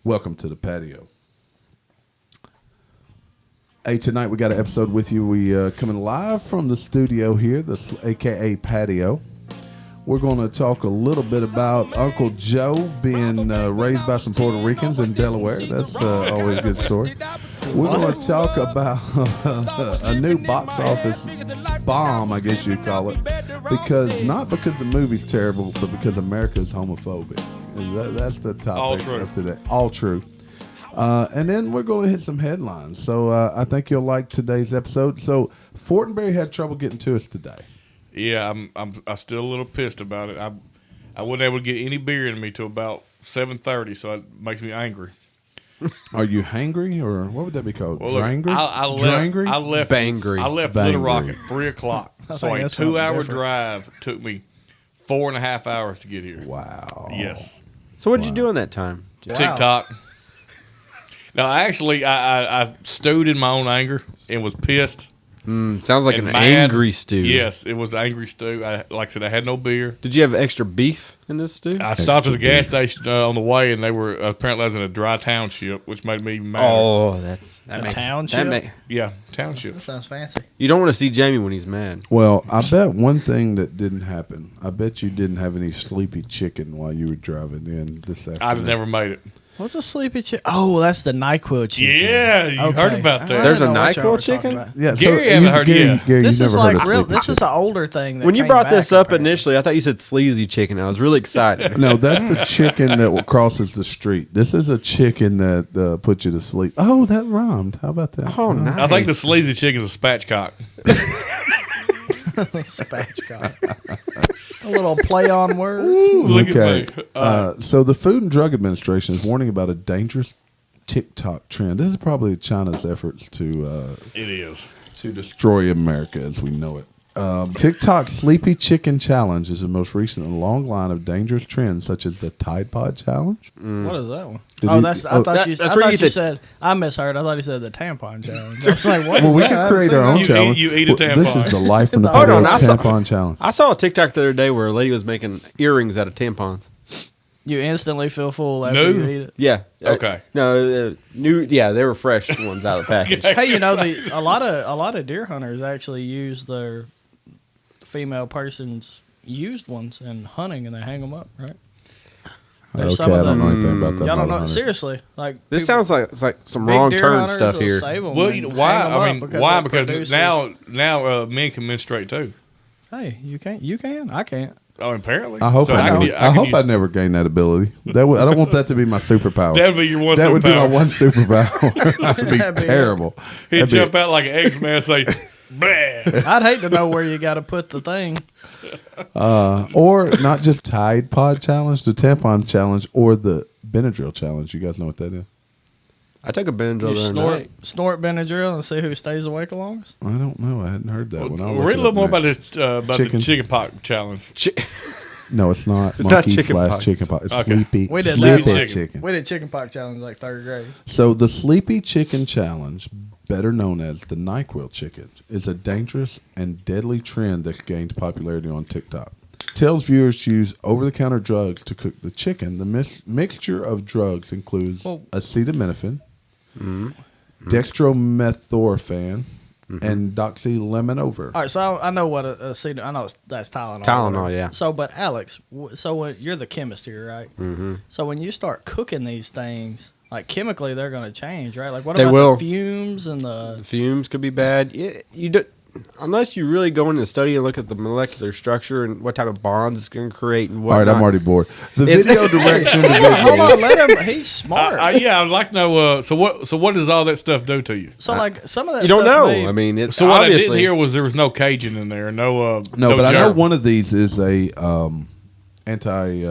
Welcome to the patio. Hey, tonight we got an episode with you. We coming live from the studio here, aka Patio. We're going to talk a little bit about Uncle Joe being raised by some Puerto Ricans in Delaware. That's always a good story. We're going to talk about a new box office bomb, I guess you'd call it, not because the movie's terrible, but because America is homophobic. That's the topic of today. All true. And then we're going to hit some headlines. So I think you'll like today's episode. So Fortenberry had trouble getting to us today. Yeah, I'm still a little pissed about it. I wasn't able to get any beer in me till about 7:30, so it makes me angry. Are you hangry, or what would that be called? Well, look, Drangry? I left Bangry. I left Little Rock at 3 o'clock. So a 2-hour drive took me 4.5 hours to get here. Wow. Yes. So what did you do in that time? Wow. TikTok. No, actually, I stewed in my own anger and was pissed. Sounds like an mad. Angry stew. Yes, it was angry stew. Like I said, I had no beer. Did you have extra beef in this stew? I stopped at a gas station on the way, and they were apparently I was in a dry township, which made me even mad. Oh, that makes township. Yeah, township. That sounds fancy. You don't want to see Jamie when he's mad. Well, I bet one thing that didn't happen. I bet you didn't have any sleepy chicken while you were driving in this afternoon. I've never made it. What's a sleepy chicken? Oh, that's the NyQuil chicken. Yeah, you heard about that. There's a NyQuil chicken? Yeah, Gary haven't heard yet. Gary, This is never like heard real. of This sleepy is an older thing. When you brought this up initially, I thought you said sleazy chicken. I was really excited. No, that's the chicken that crosses the street. This is a chicken that puts you to sleep. Oh, that rhymed. How about that? Oh, nice. I think the sleazy chicken is a spatchcock. Spatchcock. A little play on words. Look Okay. at me. So the Food and Drug Administration is warning about a dangerous TikTok trend. This is probably China's efforts to It is. to destroy America as we know it. TikTok's Sleepy Chicken Challenge is the most recent in a long line of dangerous trends, such as the Tide Pod Challenge. What is that one? Did Oh, he- that's. I oh, thought you. that's I where thought you you said- said. I misheard. I thought he said the tampon challenge. I was like, what? Well, is we that? can I haven't create seen our that. own You challenge. eat a Well, This tampon. is the life from the Hold on, Patio I saw- tampon challenge. I saw a TikTok the other day where a lady was making earrings out of tampons. You instantly feel full after No. you eat it. Yeah. Okay. No, new. Yeah, they were fresh ones out of the package. Hey, you know, a lot of deer hunters actually use their female person's used ones in hunting, and they hang them up, right? Okay, There's I some of don't know them- anything about that. Y'all don't model know. hunter. Seriously, like This people- sounds like it's like some big wrong deer turn hunters stuff will here. save 'em Well, and you know, hang why? 'em I up mean, because why? it Because produces- now men can menstruate too. Hey, you can't. You can. I can't. Oh, apparently. I hope So I, can- never, I hope I never gain that ability. I don't want that to be my superpower. That'd be your one That would be my superpower. one superpower. That'd be That'd be terrible. He'd That'd be- jump out like an X-Man and say, bleh. I'd hate to know where you got to put the thing. Or not just Tide Pod Challenge, the tampon challenge, or the Benadryl challenge. You guys know what that is? I took a Benadryl You the other night. snort Benadryl and see who stays awake the longest. I don't know. I hadn't heard that one. I'll We'll look read it a little up more about next. this about Chicken. the chicken pox challenge. No, it's not. It's not Monkey chicken slash pox. chicken pox. It's Okay. sleepy. We did sleepy that chicken. We did chicken pox challenge like third grade. So the Sleepy Chicken Challenge, better known as the NyQuil chicken, is a dangerous and deadly trend that gained popularity on TikTok. Tells viewers to use over-the-counter drugs to cook the chicken. The mixture of drugs includes acetaminophen, dextromethorphan, and doxylaminover. All right, so I know what I know that's Tylenol. Tylenol, yeah. So, but Alex, so when, you're the chemist here, right? Mm-hmm. So when you start cooking these things, like chemically, they're going to change, right? Like what They about will. the fumes and the? The fumes could be bad. You do, unless you really go into study and look at the molecular structure and what type of bonds it's going to create and All whatnot. right, I'm already bored. The It's- video direction Hold on, let him. He's smart. Yeah, I'd like to know. So what does all that stuff do to you? So like some of that You don't stuff know. may- I mean, it's So what I obviously, didn't hear was there was no Cajun in there, no No, but I know germ. one of these is a anti.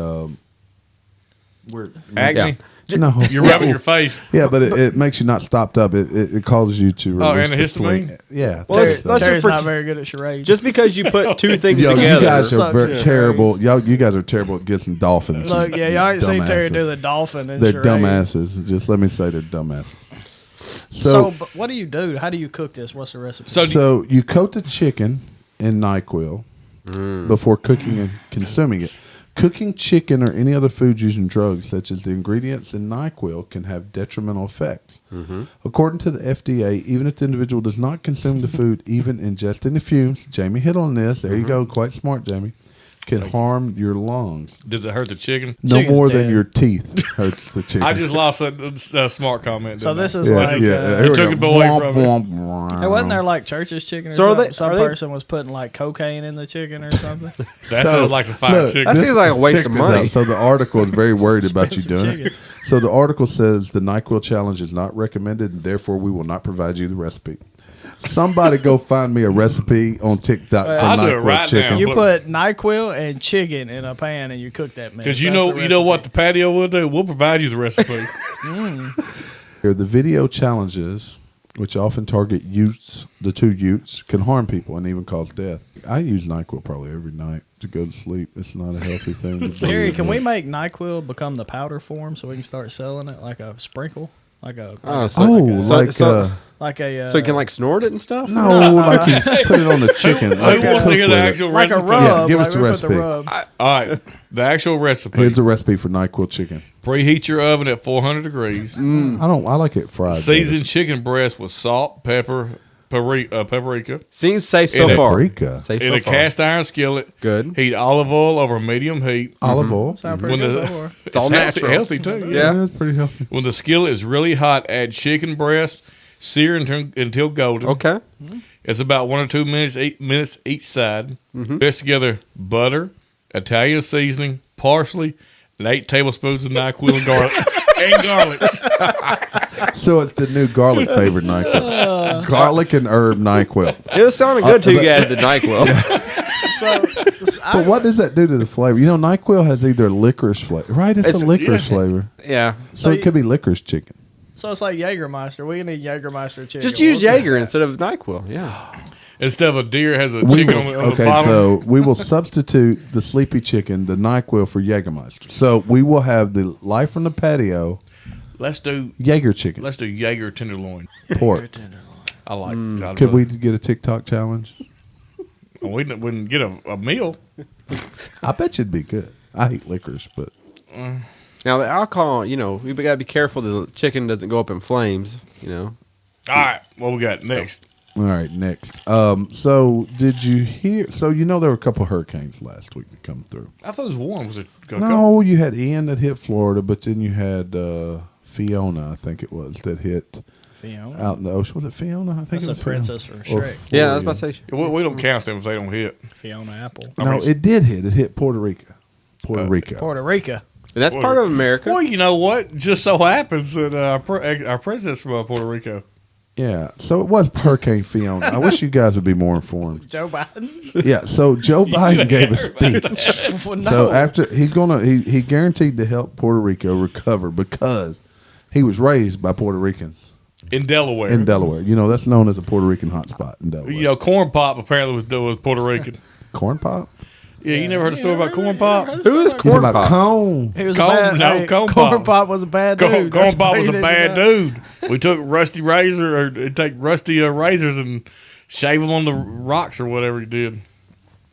Acne. No, You're rubbing your face. Yeah, but it makes you not stopped up. It causes you to release the antihistamine? fling. Yeah. Well, that's- let's Terry's just not very good at charades. just because you put two things Yo, together. you guys are Sucks very at terrible. You guys are terrible at guessing dolphins. Look, yeah, y'all ain't seen Terry Dumbasses. do the dolphin and They're charades. dumbasses. Just let me say they're dumbasses. So, but what do you do? How do you cook this? What's the recipe? So you coat the chicken in NyQuil before cooking and consuming it. Cooking chicken or any other food using drugs, such as the ingredients in NyQuil, can have detrimental effects. According to the FDA, even if the individual does not consume the food, even ingesting the fumes, Jamie hit on this. There you go. Quite smart, Jamie. Can harm your lungs. Does it hurt the chicken? No Chicken's more dead. than your teeth hurts the chicken. I just lost a smart comment. So didn't I? this is yeah, like yeah. You took it away from Hey, wasn't there like church's chicken or So are something? they- Some are they- person was putting like cocaine in the chicken or something. That sounds like a fire look, chicken. That seems like a waste check of this money. out. So the article is very worried about you Expensive doing it. chicken. So the article says the NyQuil challenge is not recommended, and therefore we will not provide you the recipe. Somebody go find me a recipe on TikTok for I'll do it NyQuil right chicken. now. You put NyQuil and chicken in a pan and you cook that mess. Because you That's know the you know what recipe. the patio will do. We'll provide you the recipe. Here, the video challenges, which often target youths, the two youths, can harm people and even cause death. I use NyQuil probably every night to go to sleep. It's not a healthy thing to do. Gary, can we make NyQuil become the powder form so we can start selling it like a sprinkle? Like a Oh, Oh, So- so- like a So you can like snort it and stuff? no, like you put it on the chicken. Who like wants cook to hear the with it. actual like a recipe? rub. Yeah, give us like the we put recipe. rub. All right, the actual recipe. Here's the recipe for NyQuil chicken. Preheat your oven at 400 degrees. I like it fried. Season chicken breast with salt, pepper, paprika. Seems safe In so a- far. Paprika. Safe In so a far. cast iron skillet. Good. Heat olive oil over medium heat. Olive oil. Sound pretty When good the- so far. It's all healthy, natural. healthy too. Yeah. Yeah, it's pretty healthy. When the skillet is really hot, add chicken breast, sear until golden. Okay. It's about 1 or 2 minutes each side. Mix together butter, Italian seasoning, parsley, and 8 tablespoons of NyQuil and garlic. So it's the new garlic flavored NyQuil. Garlic and herb NyQuil. It was sounding good till you added the NyQuil. But what does that do to the flavor? You know, NyQuil has either licorice flavor, right? It's a licorice flavor. Yeah. So it could be licorice chicken. So it's like Jägermeister. We need Jägermeister chicken. Just use We'll do Jaeger that. instead of NyQuil. Yeah. Instead of a deer has a We chicken will- on the okay, bottom. so we will substitute the sleepy chicken, the NyQuil, for Jägermeister. So we will have the live from the patio let's do Jaeger chicken, Jaeger tenderloin. pork. I like. Could we get a TikTok challenge? We wouldn't get a meal. I bet you'd be good. I hate licorice, but Now the alcohol, we got to be careful that the chicken doesn't go up in flames. All right, what we got next? all right. Next, so did you hear? So there were a couple hurricanes last week that come through. I thought it was one. Was it? No, you had Ian that hit Florida, but then you had Fiona, I think it was, that hit Fiona. out in the ocean. Was it Fiona? I think That's it a was princess Fiona. from Or Shrek. Yeah, I was about Florian. to say. We don't count them if they don't hit. Fiona Apple. No, it did hit. It hit Puerto Rico. Puerto Rico. Puerto Rico. And that's part of America. Well, you know what? Just so happens that our president's from Puerto Rico. Yeah, so it was Hurricane Fiona. I wish you guys would be more informed. Joe Biden. Yeah, so Joe Biden gave a speech. Well, no. So after he guaranteed to help Puerto Rico recover because he was raised by Puerto Ricans In Delaware. in Delaware. That's known as a Puerto Rican hotspot in Delaware. Corn Pop apparently was Puerto Rican. Corn pop. Yeah, you never heard a story about Corn Pop? Who is You Corn talking about Pop? cone? He was Corn- a bad. no, hey, Corn Corn Pop. Pop was a bad Corn dude. That's Pop what was he a did bad to dude. We took rusty take rusty razors and shave them on the rocks or whatever he did.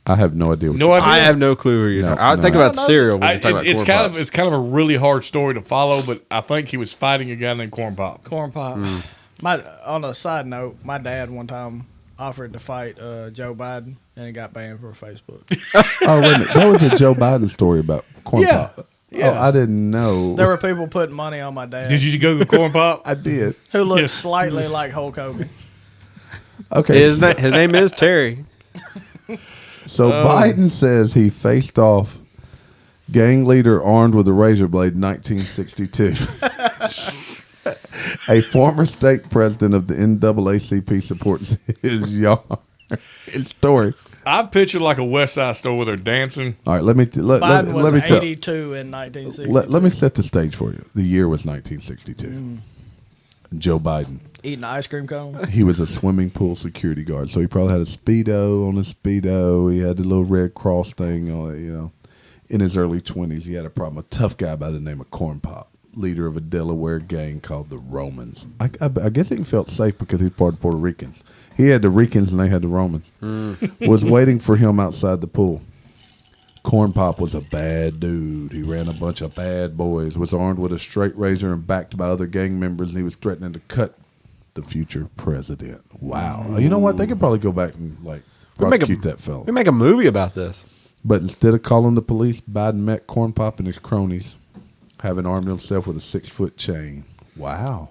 I have no idea. What No you- idea. I have no clue who you're No, talking. I no. think about No, the cereal when you're talking It's about kind Corn of Pops. it's kind of a really hard story to follow, but I think he was fighting a guy named Corn Pop. Corn Pop. On a side note, my dad one time offered to fight Joe Biden, and he got banned from Facebook. Oh, wait a minute. That was a Joe Biden story about corn Yeah. pop. Yeah. Oh, I didn't know. There were people putting money on my dad Did you go with Corn Pop? I did. who looked Yeah. slightly like Hulk Hogan. Okay. His name is Terry. So Biden says he faced off gang leader armed with a razor blade in 1962. A former state president of the NAACP supports his story. I pictured like a West Side Story where they're dancing. All right, let me Biden was let me tell. 82 in 1960. Let me set the stage for you. The year was 1962. Joe Biden. Eating ice cream cone. He was a swimming pool security guard, so he probably had a Speedo on his Speedo. He had the little Red Cross thing on it, In his early 20s, he had a problem. A tough guy by the name of Corn Pop, leader of a Delaware gang called the Romans. I guess he felt safe because he's part of Puerto Ricans. He had the Ricans and they had the Romans. Was waiting for him outside the pool. Corn Pop was a bad dude. He ran a bunch of bad boys, was armed with a straight razor and backed by other gang members, and he was threatening to cut the future president. Wow. You know what? They could probably go back and prosecute that fella. We make a movie about this. But instead of calling the police, Biden met Corn Pop and his cronies, having armed himself with a 6-foot chain. Wow.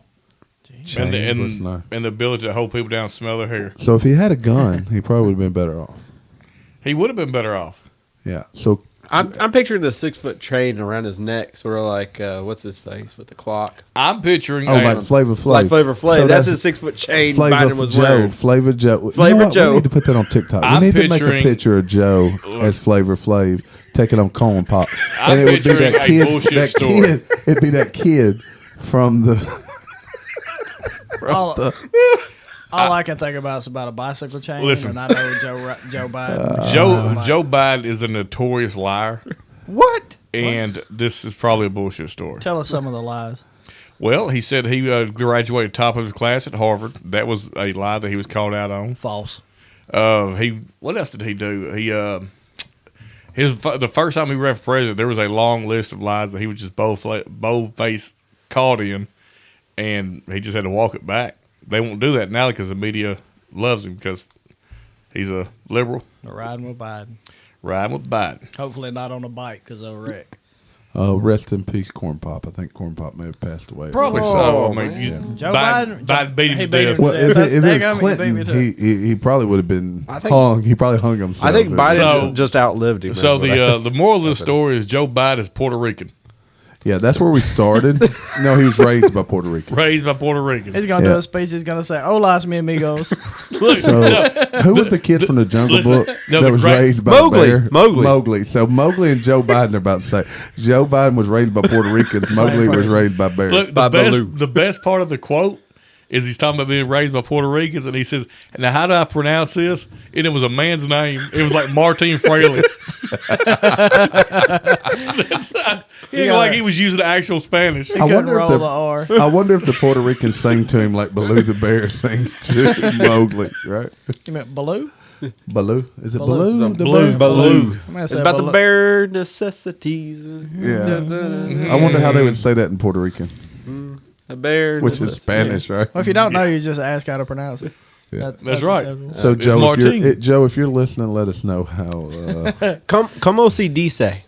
And the ability to hold people down and smell their hair. So if he had a gun, he probably would have been better off. He would have been better off. Yeah. So I'm picturing the 6-foot chain around his neck, sort of like what's his face with the clock. I'm picturing like Flavor Flav. Like Flavor Flav. So that's his 6-foot chain. Biden was wearing. Flavor Joe. Flavor Joe. We need to put that on TikTok. I'm We need to make a picturing- picture of Joe as Flavor Flav taking on Corn Pop. I'm And it would be picturing that a kid. bullshit That story. kid. It'd be that kid from the. All I can think about is about a bicycle chain, Listen. and I know Joe Biden. Joe Biden is a notorious liar, What? and this is probably a bullshit story. Tell us some of the lies. Well, he said he graduated top of his class at Harvard. That was a lie that he was called out on. False. What else did he do? The first time he ran for president, there was a long list of lies that he was just bold-faced caught in, and he just had to walk it back. They won't do that now because the media loves him because he's a liberal. Riding with Biden. Riding with Biden. Hopefully not on a bike because they'll wreck. Rest in peace, Corn Pop. I think Corn Pop may have passed away. Probably Oh, so. I man. mean, Joe Biden beat him he to beat death. him. Well, if That's- it they was got me, Clinton, they beat me too. he probably would have been I think- hung. He probably hung himself. I think Biden So- just outlived him. So That's what the moral of the story is Joe Biden is Puerto Rican, Yeah, that's where we started. No, he was raised by Puerto Rican. raised by Puerto Ricans. He's going to Yeah. do a speech. He's going to say, "Hola, mi amigos." Look, So, who was the kid from the Jungle Listen, Book no, that the was great- raised by Mowgli. a bear? Mowgli. So Mowgli and Joe Biden are about to say Joe Biden was raised by Puerto Ricans. Mowgli was person. raised by bears. Look, By Baloo. the best part of the quote is he's talking about being raised by Puerto Ricans, and he says, "Now, how do I pronounce this?" And it was a man's name. It was like Martin Fraley. Like he was using actual Spanish. He I couldn't wonder if roll the- the R. I wonder if the Puerto Ricans sang to him like Baloo the bear sings to Mowgli, right? You meant Baloo? Baloo? Is it Baloo. Baloo? It's the Baloo. bear? Baloo. I mean, It's about the bare necessities. Yeah. I wonder how they would say that in Puerto Rican, The bare which is necessities. Spanish, right? Well, if you don't know, you just ask how to pronounce it. Yeah. That's right. acceptable. So It's Joe, Martin. Joe, if you're listening, let us know how. Como se dice?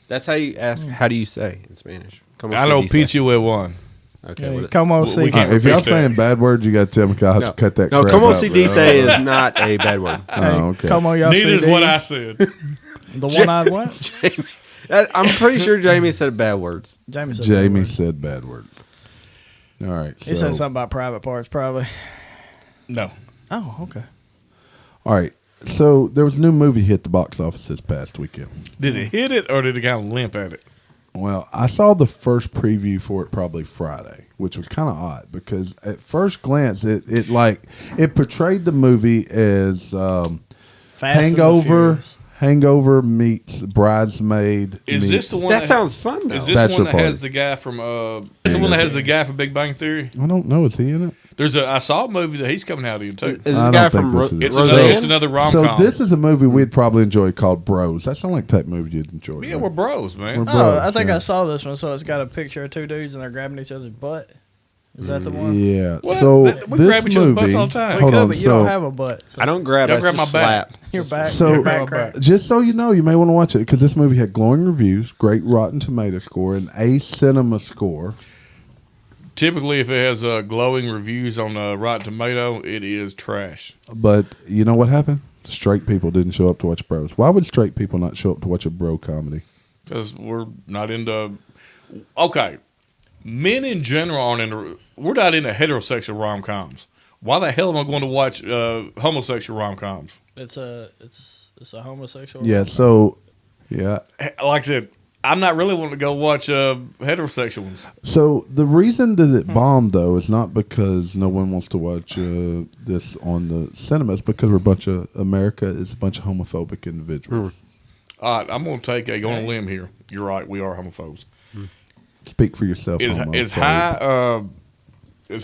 That's how you ask. How do you say in Spanish? Como I se know dice? Patio one. Okay. Yeah, what- como we si. can't- if y'all repeat that. saying bad words, you got to tell me. 'Cause I'll have to cut that. No, crap como out, se but- dice is not a bad word. Oh, okay. Como yo Neither is CD. what I said. The one-eyed what? I'm pretty sure Jamie said bad words. Jamie said. Jamie that word. said bad word. All right. He so- said something about private parts, probably. No. Oh, okay. All right. So there was a new movie hit the box office this past weekend. Did it hit it or did it kind of limp at it? Well, I saw the first preview for it probably Friday, which was kind of odd because at first glance it portrayed the movie as Fast and the Hangover. Furious. Hangover meets Bridesmaid. Is meets, this the one That sounds fun though. Is this Bachelor one that Party. has the guy from this the one that has the guy from Big Bang Theory? I don't know. Is he in it? I saw a movie that he's coming out in too. Is the I guy don't think from this is it. It's Roseanne? another rom So com. this is a movie we'd probably enjoy called Bros. That sounds like the type of movie you'd enjoy. Yeah, right? we're bros, man. We're Oh, bros, I think yeah. I saw this one. So it's got a picture of two dudes and they're grabbing each other's butt. Is that the one? Yeah. Well, so we this grab each other's butts movie. all the time. We Hold could, on. but you So don't have a butt. So I don't grab. Don't I grab just my back. slap. Your back. So- your back Grab my crack. back. just so you know, you may want to watch it because this movie had glowing reviews, great Rotten Tomato score, and A Cinema score. Typically, if it has glowing reviews on Rotten Tomato, it is trash. But you know what happened? Straight people didn't show up to watch Bros. Why would straight people not show up to watch a bro comedy? Because we're not into. Okay, men in general aren't into. We're not into heterosexual rom coms. Why the hell am I going to watch homosexual rom coms? It's a homosexual. Yeah. So yeah. Like I said, I'm not really wanting to go watch heterosexual ones. So the reason that it bombed though is not because no one wants to watch this on the cinema. It's because America is a bunch of homophobic individuals. All right, I'm going to take go on a limb here. You're right, we are homophobes. Speak for yourself. Is homophobe.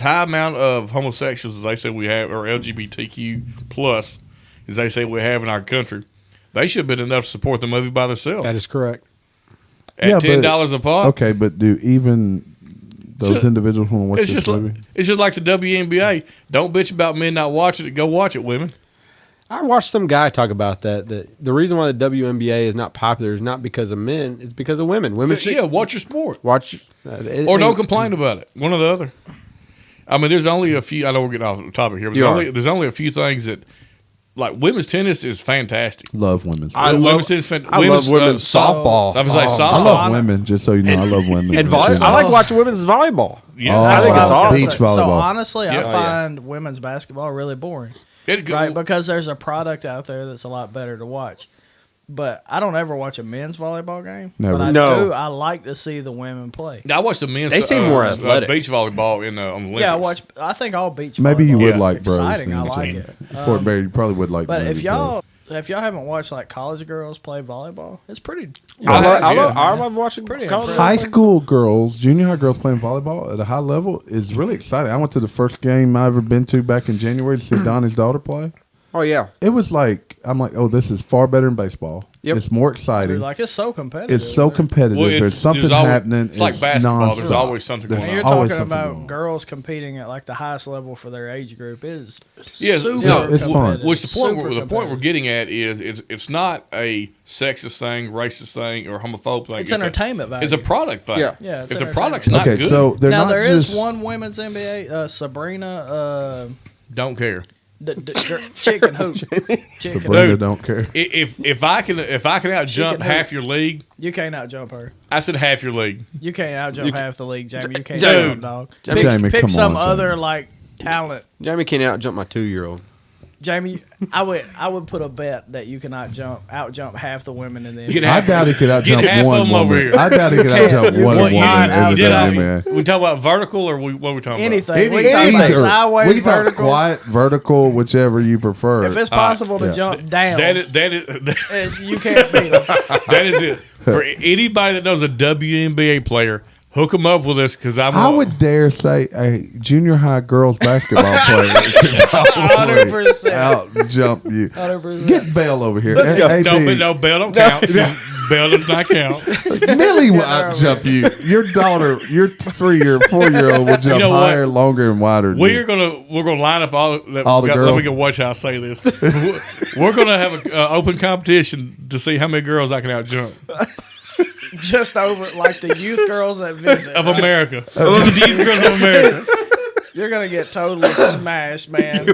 high amount of homosexuals as they say we have, or LGBTQ plus, as they say we have in our country, they should have been enough to support the movie by themselves. That is correct. At $10 a pop. Okay, but do even those individuals want to watch this movie? It's just like the WNBA. Don't bitch about men not watching it. Go watch it, women. I watched some guy talk about that the reason why the WNBA is not popular is not because of men, it's because of women. Women should watch your sport. Watch or don't complain about it. One or the other. I mean, there's only a few. I know we're getting off the topic here, but there's only a few things that, like, women's tennis is fantastic. Love women's tennis. I love women's softball. I was like softball. I love women. Just so you know, I love women. And I like watching women's volleyball. Yeah, I think it's awesome. Beach volleyball. So honestly, I find women's basketball really boring. Right, because there's a product out there that's a lot better to watch. But I don't ever watch a men's volleyball game. Never. But I like to see the women play. I watch the men's. They seem more athletic. Beach volleyball on the Olympics. Yeah, I think all beach. Maybe you would volleyball like is bros. exciting. I like it. Fortenberry, you probably would like. But maybe if y'all haven't watched like college girls play volleyball, it's pretty. I love watching Pretty college. high school girls, junior high girls playing volleyball at a high level is really exciting. I went to the first game I ever been to back in January to see Donnie's daughter play. Oh yeah, it was like oh, this is far better than baseball. Yep. It's more exciting. Like it's so competitive. It's so competitive. Well, there's something happening. It's like basketball. There's always something going on. You're talking about girls competing at like the highest level for their age group. It is it's fun. Which the point we're getting at is it's not a sexist thing, racist thing, or homophobic thing. It's entertainment value. It's a product thing. Yeah. If the product's not good, so they're now not there just is one women's NBA, Sabrina. Don't care. Chicken hoop. Sabrina don't care. If I can out jump half your league, you can't out jump her. I said half your league. You can't out jump half the league, Jamie. You can't Dude. dog. Jamie, pick come some on, other Jamie. like talent. Jamie can't out jump my 2-year-old. Jamie, I would put a bet that you can out jump half the women in the NBA. I doubt he could out jump one woman. Over here. I doubt he could out jump one woman in the NBA. We talk about vertical or what we talking anything. about? We can talk about sideways, we can talk vertical. Quiet, vertical, whichever you prefer. If it's possible to jump down, that is you can't beat them. That is it. For anybody that knows a WNBA player, hook them up with us because I would dare say a junior high girls basketball player could probably 100%. out jump you. 100%. Get Bell over here. Let's go. No, Bell don't count. Bell does not count. Millie will out jump you. Your daughter, your 4-year-old will jump higher, longer, and wider. We're gonna line up all the girls. Let me go watch how I say this. We're gonna have an open competition to see how many girls I can out jump. Just over like the youth girls that visit of America. The youth girls of America. You're gonna get totally smashed, man.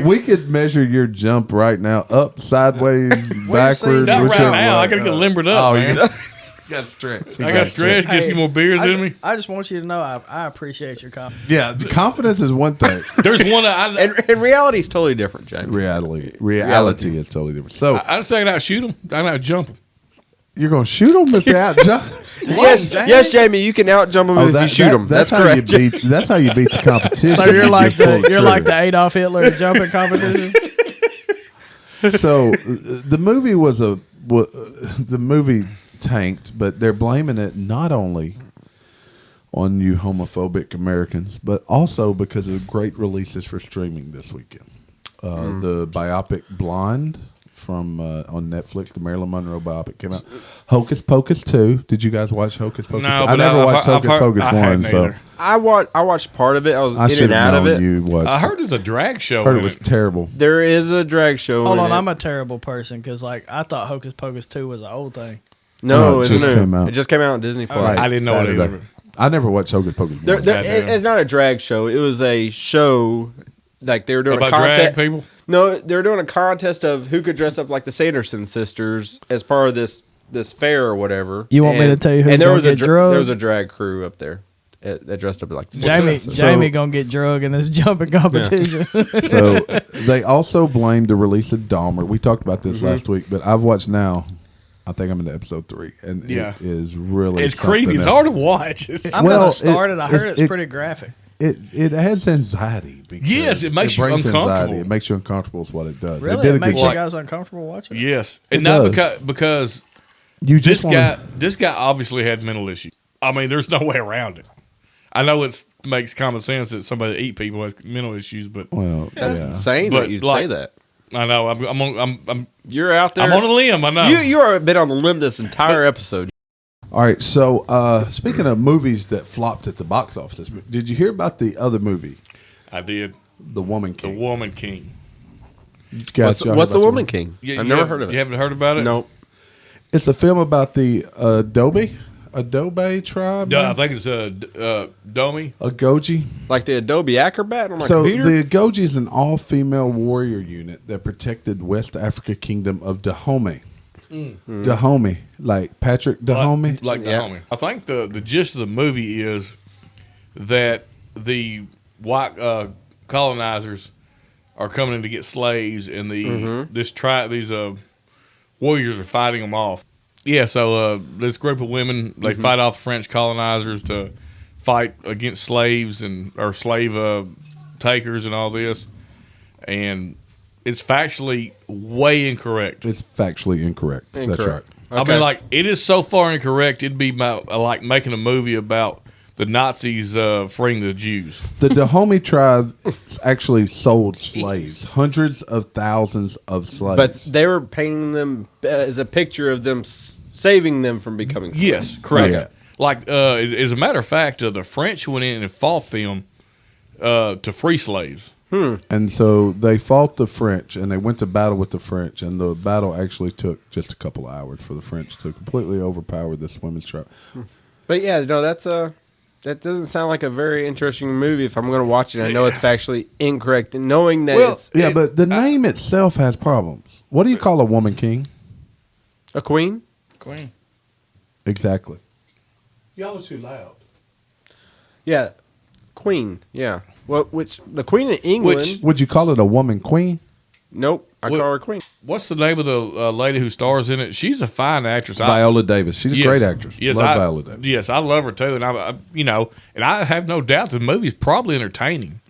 We could measure your jump right now, up, sideways, backwards. Not right whichever now. way. I gotta get limbered up, man. You got stretch. I got stretch. Get a few more beers in me. I just want you to know I appreciate your confidence. Yeah, the confidence is one thing. There's one. And reality is totally different, Jamie. Reality is totally different. So I just say I can out shoot them. I can out jump them. you're gonna shoot them if they out jump. Yes, Jamie, you can out jump them if you shoot them. That's how correct. you beat. That's how you beat the competition. So you're like the Adolf Hitler jumping competition. So the movie the movie tanked, but they're blaming it not only on you homophobic Americans, but also because of great releases for streaming this weekend. The biopic Blonde from on Netflix, the Marilyn Monroe biopic came out. Hocus Pocus 2. Did you guys watch Hocus Pocus? No, I never watched Hocus Pocus 1. So I watched part of it. I was in and out of it. You watched I heard there's a drag show. Heard it was terrible. There is a drag show. Hold on, I'm a terrible person because I thought Hocus Pocus 2 was an old thing. No, it it's just came out. It just came out on Disney Plus. I didn't know it either. I never watched Hocus Pocus 1. It's not a drag show. It was a show like they were doing about a contest. drag people. No, they were doing a contest of who could dress up like the Sanderson sisters as part of this fair or whatever. You want me to tell you who's and there gonna was get drugged? There was a drag crew up there that dressed up like the Sanderson sisters. Jamie gonna get drugged in this jumping competition. So they also blamed the release of Dahmer. We talked about this last week, but I've watched now. I think I'm into episode 3, and it is really it's creepy. It's hard to watch. I'm gonna start it. I heard it's pretty graphic. It has anxiety. Yes, it makes you uncomfortable. Anxiety. It makes you uncomfortable is what it does. Really? It makes you guys uncomfortable watching it? Yes. And it not does. because this guy obviously had mental issues. I mean, there's no way around it. I know it makes common sense that somebody that eat people has mental issues, but well, that's insane that you'd say that. I know. I'm You're out there. I'm on a limb. I know. You're been on the limb this entire episode. All right, so speaking of movies that flopped at the box office, did you hear about the other movie, I did. The Woman King? The Woman King. What's the Woman King? I've never heard of it. You haven't heard about it? Nope. It's a film about the Adobe tribe. I think it's Domi. Agoji. Like the Adobe Acrobat on my So computer? the Agoji is an all-female warrior unit that protected West Africa kingdom of Dahomey. Dahomey, like Patrick Dahomey. Like Dahomey. I think the gist of the movie is that the white colonizers are coming in to get slaves, and these warriors are fighting them off. Yeah, so this group of women, they fight off the French colonizers to fight against slaves or slave takers and all this, and it's factually way incorrect. It's factually incorrect. That's right. Okay. I mean, like, it is so far incorrect, it'd be like making a movie about the Nazis freeing the Jews. The Dahomey tribe actually sold slaves, hundreds of thousands of slaves. But they were painting them as a picture of them saving them from becoming slaves. Yes, correct. Yeah. Like, as a matter of fact, the French went in and fought them to free slaves. And so they fought the French, and they went to battle with the French, and the battle actually took just a couple of hours for the French to completely overpower this women's tribe. But yeah, no, that doesn't sound like a very interesting movie. If I'm going to watch it, I know it's factually incorrect, and knowing that But the name itself has problems. What do you call a woman king? a queen. Queen. Exactly. Y'all are too loud. Yeah, queen. Yeah. Which the Queen of England? Would you call it a woman queen? Nope, I call her queen. What's the name of the lady who stars in it? She's a fine actress. Viola Davis. She's a great actress. Yes, Love Viola Davis. Yes, I love her too, and I have no doubt the movie's probably entertaining,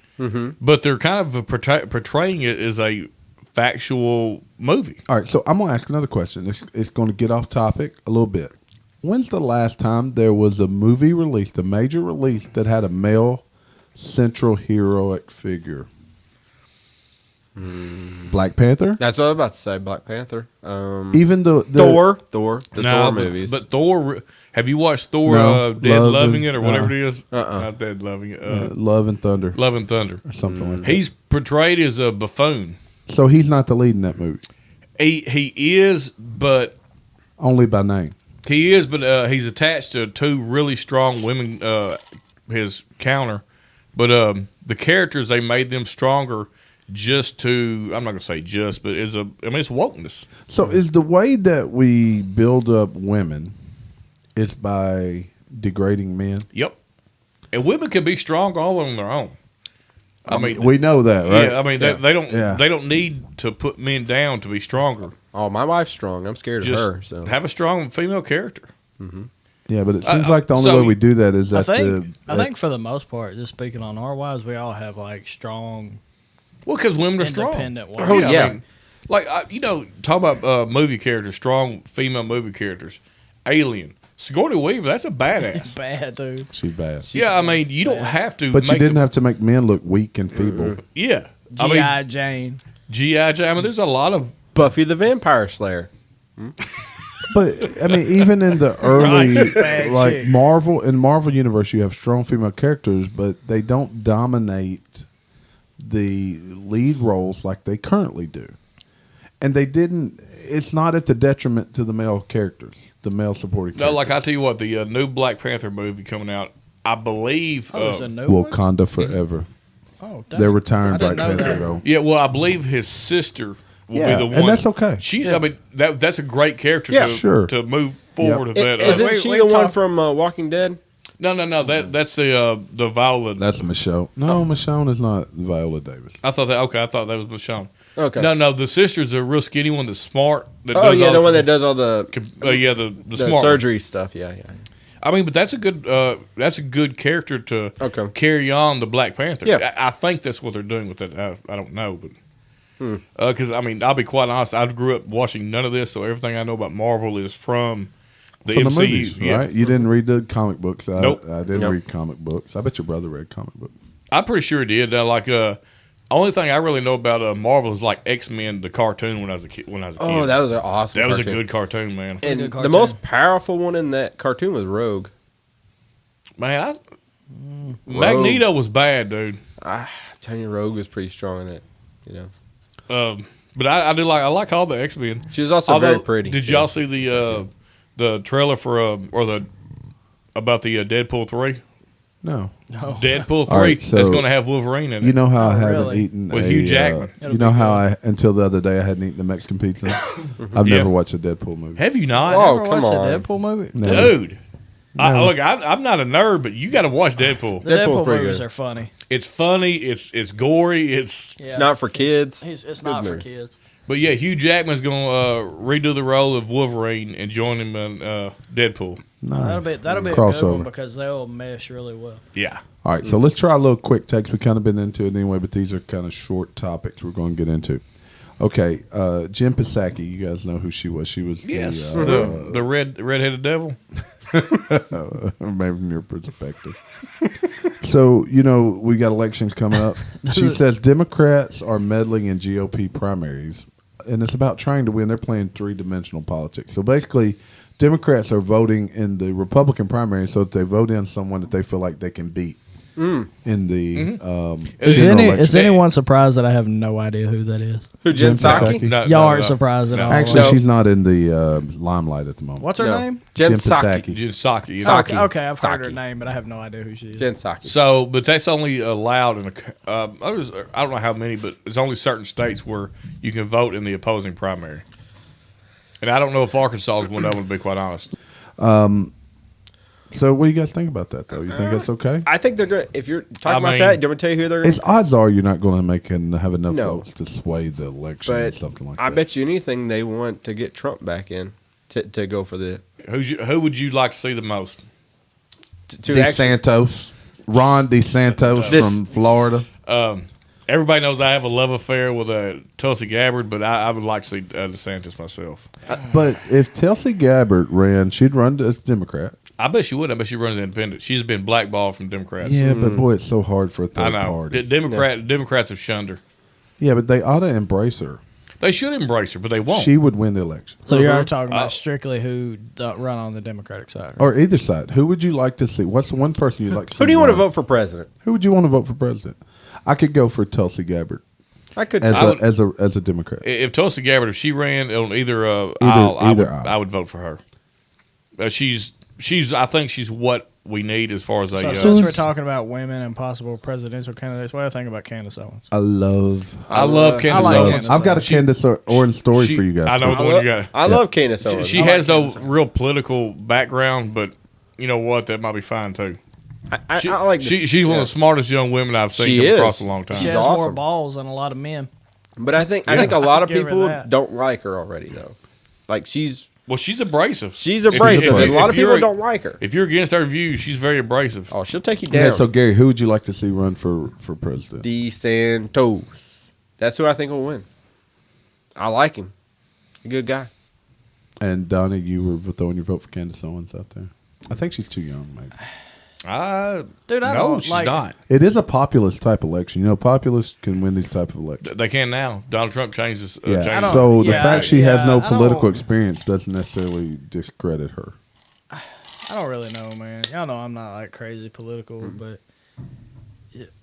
but they're kind of portraying it as a factual movie. All right, so I'm going to ask another question. It's going to get off topic a little bit. When's the last time there was a movie released, a major release, that had a male central heroic figure? Black Panther? That's what I was about to say. Black Panther. Even the Thor, Thor movies. But Thor. Have you watched Thor? No, Dead Loving and- It or whatever it is. Not Dead Loving It. Love and Thunder Love and Thunder. or something like that. He's portrayed as a buffoon. So he's not the lead in that movie. He is, but Only by name. he is, but he's attached to two really strong women. His counter, but the characters, they made them stronger. Just to, I'm not gonna say just, but it's wokeness. So is the way that we build up women, it's by degrading men? Yep. And women can be strong all on their own. I mean, we know that, right? Yeah, I mean, they don't need to put men down to be stronger. Oh, my wife's strong. I'm scared Just of her. So have a strong female character. Yeah, but it seems like the only way we do that is I that think for the most part, just speaking on our wives, we all have like strong, Well, because women are strong. independent wives. Oh, yeah. I mean, like talk about movie characters, strong female movie characters. Alien, Sigourney Weaver, that's a badass. Bad, dude. she's bad. Yeah, I mean, you don't have to. But you make didn't have to make men look weak and feeble. Yeah, G.I. Jane. G.I. Jane. I mean, there's a lot of Buffy the Vampire Slayer. But I mean, even in the early Bad like chick. Marvel universe, you have strong female characters, but they don't dominate the lead roles like they currently do. And they didn't. It's not at the detriment to the male characters, the male supporting. no. Like I characters. tell you what, the new Black Panther movie coming out, I believe. Oh, there's a new one? Wakanda forever. Oh, dang. They're retiring I Black didn't know Panther that. though. Yeah, well, I believe his sister will Yeah, be the one, and that's okay. I mean, that's a great character. Yeah, to, sure. to move forward with that. Isn't Wait, she wait, the one talk- from Walking Dead? No. That's the Viola. That's Michonne. No, Michonne is not Viola Davis. I thought that. Okay, I thought that was Michonne. Okay. No, the sister's a real skinny one that's smart. That Oh does yeah, all the one that does all the the smart one. surgery stuff. Yeah. I mean, but that's a good character to carry on the Black Panther. Yeah. I think that's what they're doing with it. I don't know, but because I mean, I'll be quite honest. I grew up watching none of this, so everything I know about Marvel is from the From MCU. the movies, Yeah. right? You didn't read the comic books. Nope. I didn't read comic books. I bet your brother read comic books. I'm pretty sure it did. Only thing I really know about Marvel is like X-Men, the cartoon when I was a kid. Oh, that was an awesome. That was cartoon. a good cartoon, man. And Good cartoon. the most powerful one in that cartoon was Rogue. Man, Magneto was bad, dude. I'm telling you, Rogue was pretty strong in it. You know. But I like all the X-Men. She was also very pretty. Did y'all see the trailer for about the Deadpool 3? No. Deadpool 3 All right, so is going to have Wolverine in it. You know how I haven't really? eaten With Hugh Jackman. you know how until the other day I hadn't eaten a Mexican pizza. I've Yeah. never watched a Deadpool movie. Have you not? Oh, Ever come watched on. the Deadpool movie? No. Dude. No. Look, I'm not a nerd, but you got to watch Deadpool. The Deadpool's Deadpool pretty movies good. are funny. It's funny. It's gory. It's It's not for kids. It's Good not for movie. kids. But yeah, Hugh Jackman's going to redo the role of Wolverine and join him in Deadpool. Nice. That'll be a good Crossover. one because they'll mesh really well. Yeah. All right, so let's try a little quick text. We've kind of been into it anyway, but these are kind of short topics we're going to get into. Okay, Jen Psaki, you guys know who she was. She was Yes. the The red-headed devil. maybe from your perspective. So, we got elections coming up. She says Democrats are meddling in GOP primaries, and it's about trying to win. They're playing three-dimensional politics. So basically, Democrats are voting in the Republican primary so that they vote in someone that they feel like they can beat in the general election. Is anyone surprised that I have no idea who that is? Who, Jen Psaki? No, Y'all no, aren't no. surprised at all. Actually, No. she's not in the limelight at the moment. What's her No. name? Jen Jen Psaki. Psaki. Jen Psaki. You know? Psaki. Okay, I've heard her Psaki. name, but I have no idea who she is. Jen Psaki. So, but that's only allowed in I don't know how many, but it's only certain states where you can vote in the opposing primary. And I don't know if Arkansas is one of them, to be quite honest. So what do you guys think about that, though? You think that's okay? I think they're going to, if you're talking I about mean- that, do you want me to tell you who they're going It's to? odds are you're not going to have enough No. votes to sway the election or But something like I that. bet you anything they want to get Trump back in to go for the. Who would you like to see the most? To actually, DeSantos, Ron DeSantos This- from Florida. Everybody knows I have a love affair with Tulsi Gabbard, but I would like to see DeSantis myself. But if Tulsi Gabbard ran, she'd run as Democrat. I bet she would. I bet she runs independent. She's been blackballed from Democrats. Yeah, but boy, it's so hard for a I third know. party. Democrats have shunned her. Yeah, but they ought to embrace her. They should embrace her, but they won't. She would win the election. So you're talking about strictly who run on the Democratic side. Right? Or either side. Who would you like to see? What's the one person you'd like to see? who do you want to run? vote for president? Who would you want to vote for president? I could go for Tulsi Gabbard I could. as a Democrat. If Tulsi Gabbard, if she ran on either aisle, either aisle. I would vote for her. She's. I think she's what we need as far as a. So since we're talking about women and possible presidential candidates, what do you think about Candace Owens? I love Candace I like Owens. Candace I've got a She- Candace Owens story for you guys. I know too. the one you got. I love Candace Owens. She I has like no Candace. real political background, but you know what? That might be fine too. I like this. She's one of the smartest young women I've seen She come is. across a long time. She She's has more awesome. balls than a lot of men. But I think a lot of Give her people that. don't like her already though. Like she's abrasive. abrasive. you- and a lot of if you're- people don't like her. If you're against her views, she's very abrasive. Oh, she'll take you down. Okay, so Gary, who would you like to see run for president? DeSantos. That's who I think will win. I like him. A good guy. And Donnie, you were throwing your vote for Candace Owens out there. I think she's too young, maybe. Dude, I no, don't she's like. not. It is a populist type election. Populists can win these type of elections. They can now. Donald Trump changes. Yeah. changes So the yeah, fact she has no I political don't- experience doesn't necessarily discredit her. I don't really know, man. Y'all know I'm not like crazy political, but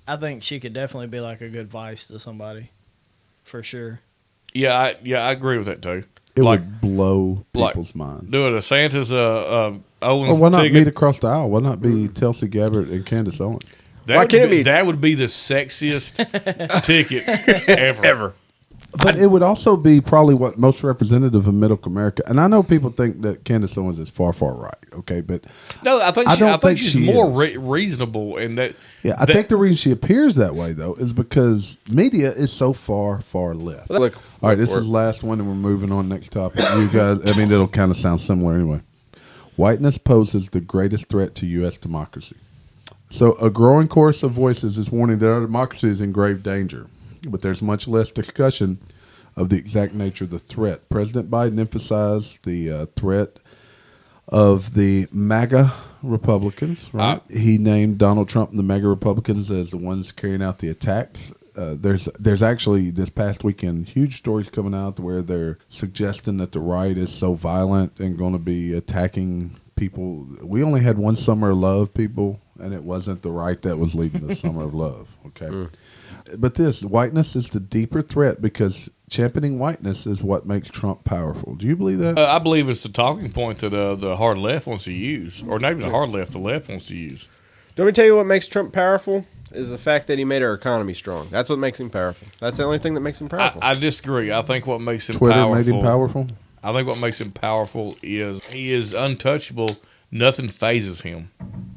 I think she could definitely be like a good vice to somebody, for sure. I agree with that too. It Like- would blow like- people's minds. Doing a Santa's Owens Well, why not ticket. meet across the aisle? Why not be Tulsi Gabbard and Candace Owens? That Why would can't it be, be- that would be the sexiest ticket ever. But it would also be probably what most representative of middle America. And I know people think that Candace Owens is far, far right. Okay, but No, I think I don't I think think she's she more is. reasonable, and that. yeah, I that- think the reason she appears that way though is because media is so far, far left. Look, All right, this is the last one, and we're moving on next topic. You guys, I mean, it'll kind of sound similar anyway. Whiteness poses the greatest threat to U.S. democracy. So, a growing chorus of voices is warning that our democracy is in grave danger, but there's much less discussion of the exact nature of the threat. President Biden emphasized the threat of the MAGA Republicans, right? He named Donald Trump and the MAGA Republicans as the ones carrying out the attacks there's actually this past weekend huge stories coming out where they're suggesting that the right is so violent and going to be attacking people. We only had one Summer of Love, people, and it wasn't the right that was leading the Summer of Love. Okay, but whiteness is the deeper threat because championing whiteness is what makes Trump powerful. Do you believe that? I believe it's the talking point that the hard left wants to use, or not even the hard left, the left wants to use. Let me tell you what makes Trump powerful is the fact that he made our economy strong. That's what makes him powerful. That's the only thing that makes him powerful. I disagree. I think what makes him Twitter powerful. made him powerful? I think what makes him powerful is he is untouchable. Nothing phases him,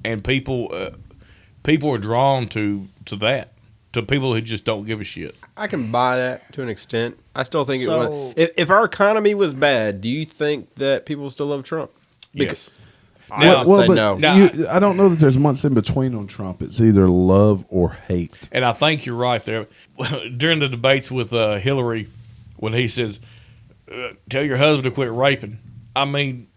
and people are drawn to that. To people who just don't give a shit. I can buy that to an extent. I still think it was. If our economy was bad, do you think that people still love Trump? Yes. I would say no. I don't know that there's months in between on Trump. It's either love or hate. And I think you're right there. During the debates with Hillary, when he says, "Tell your husband to quit raping," I mean,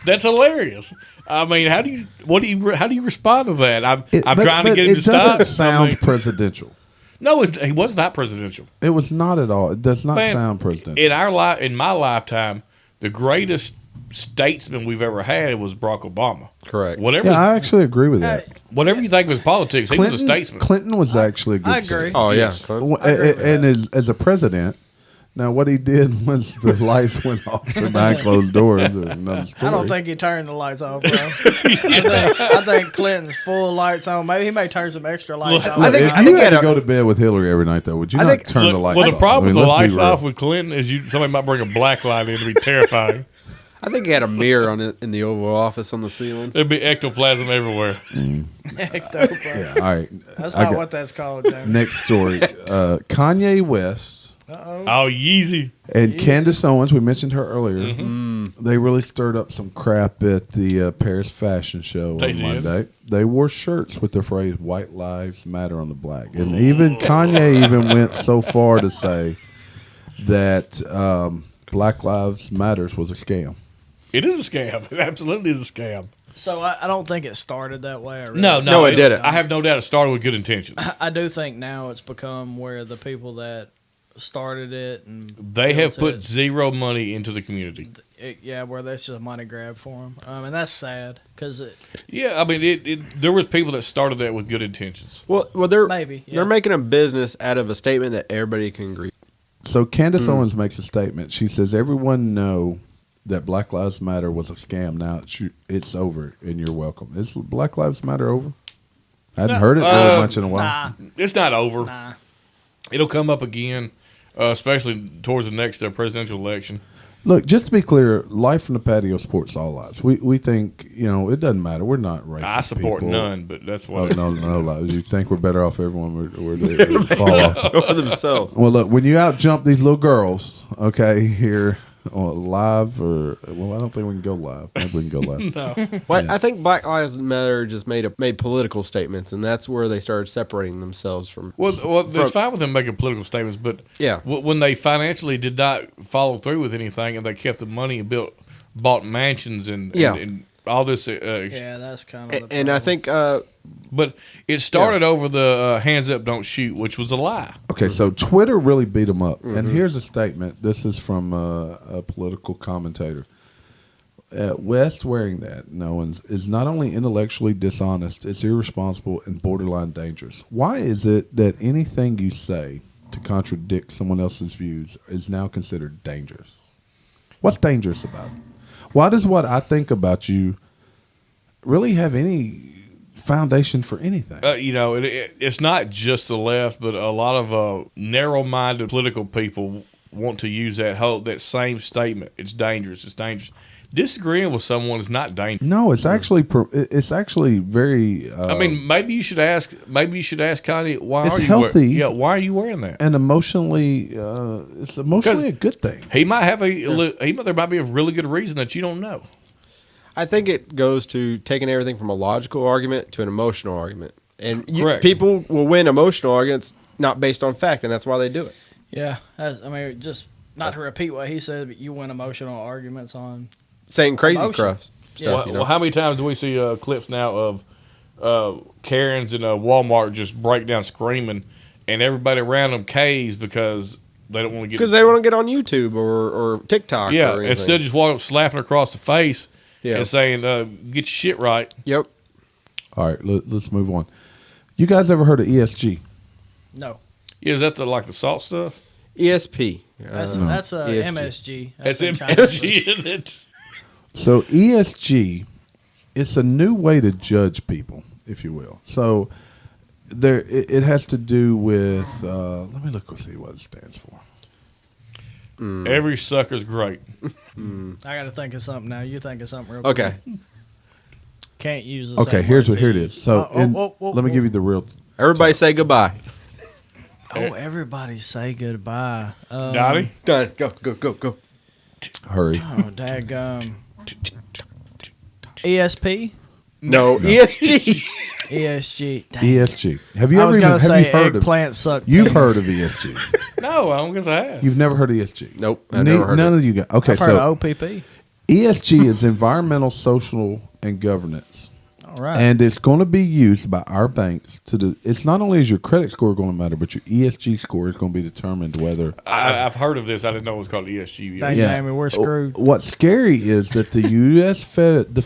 that's hilarious. I mean, how do you respond to that? I'm trying to get him to stop. It doesn't sound presidential. No, he was not presidential. It was not at all. It does not sound presidential. In my lifetime, the greatest statesman we've ever had was Barack Obama. Correct. I actually agree with that. Whatever you think of his politics, he was a statesman. Clinton was actually a good I agree. statesman. Oh, yeah. Yes. And as a president, now what he did was the lights went off behind closed doors. Another story. I don't think he turned the lights off, bro. I think Clinton's full lights on. Maybe he may turn some extra lights on. If you had to go to bed with Hillary every night, though, would you not turn the lights off? Well, the problem with the let's lights be real. off with Clinton is somebody might bring a black light in to be terrifying. I think he had a mirror on it in the Oval Office on the ceiling. There'd be ectoplasm everywhere. Yeah, all right. That's not what that's called, Jamie. Next story. Kanye West Oh, Yeezy. and Candace Owens, we mentioned her earlier. They really stirred up some crap at the Paris Fashion Show on Monday. They wore shirts with the phrase "White Lives Matter" on the back. And even Kanye even went so far to say that Black Lives Matters was a scam. It is a scam. It absolutely is a scam. So I don't think it started that way. No, it didn't. I have no doubt it started with good intentions. I do think now it's become where the people that started it and They have put zero money into the community. where that's just a money grab for them, and that's sad because Yeah, I mean, there was people that started that with good intentions. Well, they're making a business out of a statement that everybody can agree. So Candace Owens makes a statement. She says, "Everyone know that Black Lives Matter was a scam. Now it's over, and you're welcome." Is Black Lives Matter over? I hadn't heard it really much in a while. Nah. It's not over. Nah. It'll come up again, especially towards the next presidential election. Look, just to be clear, life from the patio supports all lives. We think, it doesn't matter. We're not racist. I support people. none, but that's what. No lives. You think we're better off everyone? We're fall off. For themselves. Well, look, when you out jump these little girls, okay, here live or I don't think we can go live. Maybe we can go live. No. Well, I think Black Lives Matter just made political statements, and that's where they started separating themselves from. Well, it's fine with them making political statements, but Yeah. when they financially did not follow through with anything, and they kept the money and bought mansions and all this. that's kind of. And I think, but it started over the hands up, don't shoot, which was a lie. Okay, so Twitter really beat them up. And here's a statement. This is from a political commentator. West wearing that, is not only intellectually dishonest, it's irresponsible and borderline dangerous. Why is it that anything you say to contradict someone else's views is now considered dangerous? What's dangerous about it? Why does what I think about you really have any foundation for anything? It's not just the left, but a lot of narrow-minded political people want to use that same statement. It's dangerous. It's dangerous. Disagreeing with someone is not dangerous. No, it's actually very. I mean, maybe you should ask Kanye, why It's are you healthy. why are you wearing that? And emotionally, it's emotionally a good thing. He might have there might be a really good reason that you don't know. I think it goes to taking everything from a logical argument to an emotional argument. And Correct. People will win emotional arguments not based on fact, and that's why they do it. Yeah, just not to repeat what he said, but you win emotional arguments on Saying crazy Emotion. stuff. Yeah. Well, how many times do we see clips now of Karens in a Walmart just break down screaming, and everybody around them caves because they don't want to get because they want to get on YouTube or TikTok. Yeah, or instead of just walking up, slapping her across the face and saying, "Get your shit right." Yep. All right, let's move on. You guys ever heard of ESG? No. Yeah, is that the salt stuff? ESP. That's ESG. MSG. That's in MSG, isn't it? So ESG, it's a new way to judge people, if you will. So it has to do with. Let me look and see what it stands for. Every sucker's great. I got to think of something now. You think of something real Okay. quick. Can't use the Okay, same here words it is. So let me give you the real. Everybody say goodbye. Oh, everybody say goodbye. Dottie? Done. Go. Hurry. Oh, daggum. ESP? No. ESG. ESG. Dang. ESG. Have you I ever was even going to say heard of? eggplant suck. You've penis. heard of ESG. No, I don't guess I have. You've never heard of ESG. Nope. I've never heard None of of you guys. Okay, I've heard so of OPP. ESG is environmental, social, and governance. All right. And it's going to be used by our banks to do. It's not only is your credit score going to matter, but your ESG score is going to be determined whether. I've heard of this. I didn't know it was called ESG. Dang, Jamie, we're screwed. What's scary is that the U.S. Fed, the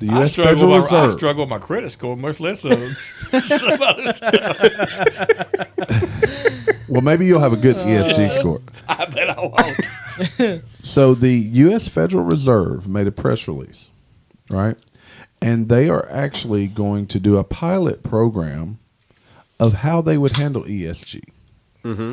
U.S. I Federal Reserve. struggle with my credit score, much less of some other stuff. Well, maybe you'll have a good ESG score. I bet I won't. So the U.S. Federal Reserve made a press release, right? And they are actually going to do a pilot program of how they would handle ESG. Mm-hmm.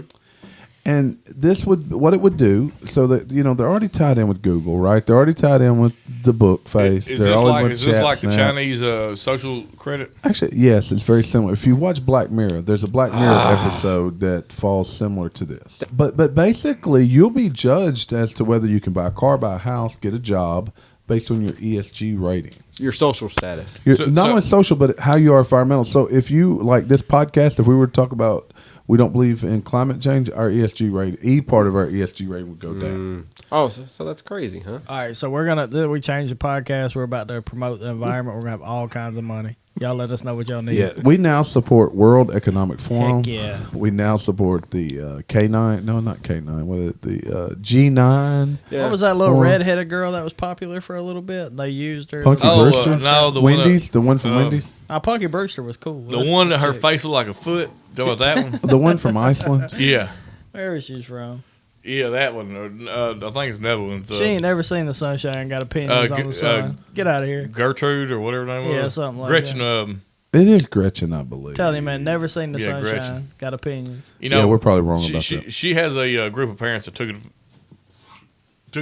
And this would, what it would do, so that, they're already tied in with Google, right? They're already tied in with the book face. Is They're this all in like, with is this like the Snap. Chinese social credit? Actually, yes, it's very similar. If you watch Black Mirror, there's a Black Mirror episode that falls similar to this. But basically, you'll be judged as to whether you can buy a car, buy a house, get a job based on your ESG rating. your social status. Not only social, but how you are environmental. So if you, like this podcast, if we were to talk about we don't believe in climate change, our ESG rating, part of our ESG rating would go down. Oh, so that's crazy, huh? All right, so we changed the podcast. We're about to promote the environment. We're gonna have all kinds of money. Y'all let us know what y'all need. Yeah, we now support World Economic Forum. Heck yeah. We now support the K9. No, not K9. What is it? The G9. Yeah. What was that little redheaded girl that was popular for a little bit? They used her. Punky Brewster. No, the Wendy's. The one from Wendy's. Punky Brewster was cool. The one that her face looked like a foot. Don't know that one. The one from Iceland. Yeah. Where is she from? Yeah, that one. I think it's Netherlands. She ain't never seen the sunshine. Got opinions on the sun. Get out of here. Gertrude or whatever her name was. Yeah, something like Gretchen, that. It is Gretchen, I believe. Tell him, man, never seen the Yeah, sunshine. Gretchen. Got opinions. Yeah, we're probably wrong about that. She has a group of parents that took